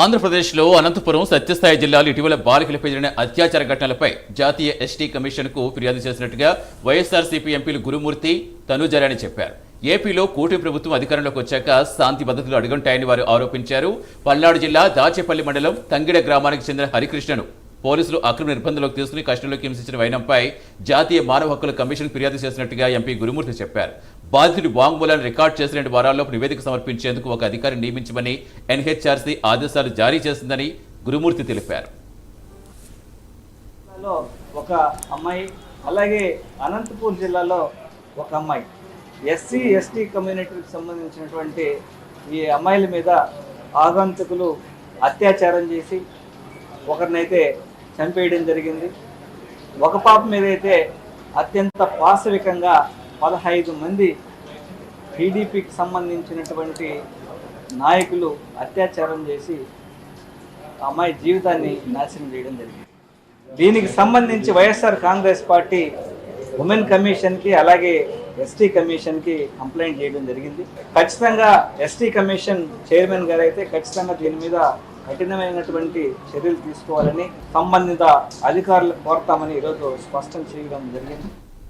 ఆంధ్రప్రదేశ్లో అనంతపురం, సత్యసాయి జిల్లాలు ఇటీవల బాలికలపై జరిగిన అత్యాచార ఘటనలపై జాతీయ ఎస్టీ కమిషన్కు ఫిర్యాదు చేసినట్టుగా వైఎస్ఆర్సీపీ ఎంపీలు గురుమూర్తి, తనూజారాణి చెప్పారు. ఏపీలో కూటమి ప్రభుత్వం అధికారంలోకి వచ్చాక శాంతి భద్రతలు అడుగుంటాయని వారు ఆరోపించారు. పల్నాడు జిల్లా దాచేపల్లి మండలం తంగిడ గ్రామానికి చెందిన హరికృష్ణను పోలీసులు అక్రమ నిర్బంధంలోకి తీసుకుని కష్టంలోకి హింసించిన వైనంపై జాతీయ మానవ హక్కుల కమిషన్ ఫిర్యాదు చేసినట్టుగా ఎంపీ గురుమూర్తి చెప్పారు. బాధితుడి వాంగ్మూలాన్ని రికార్డు చేసిన 2 వారాల్లోపు నివేదిక సమర్పించేందుకు ఒక అధికారిని నియమించమని ఎన్హెచ్ఆర్సీ ఆదేశాలు జారీ చేసిందని గురుమూర్తి తెలిపారు. ఒక అమ్మాయి, అలాగే అనంతపూర్ జిల్లాలో ఒక అమ్మాయి, ఎస్సీ ఎస్టీ కమ్యూనిటీకి సంబంధించినటువంటి ఈ అమ్మాయిల మీద ఆగంతకులు అత్యాచారం చేసి ఒకరినైతే చంపేయడం జరిగింది. ఒక పాప మీద అయితే అత్యంత పాశవికంగా 15 మంది టీడీపీకి సంబంధించినటువంటి నాయకులు అత్యాచారం చేసి అమ్మాయి జీవితాన్ని నాశనం చేయడం జరిగింది. దీనికి సంబంధించి వైఎస్ఆర్ కాంగ్రెస్ పార్టీ ఉమెన్ కమిషన్కి అలాగే ఎస్టీ కమిషన్కి కంప్లైంట్ చేయడం జరిగింది. ఖచ్చితంగా ఎస్టీ కమిషన్ చైర్మన్ గారు అయితే ఖచ్చితంగా దీని మీద కఠినమైనటువంటి చర్యలు తీసుకోవాలని సంబంధిత అధికారులకు కోరతామని ఈరోజు స్పష్టం చేయడం జరిగింది.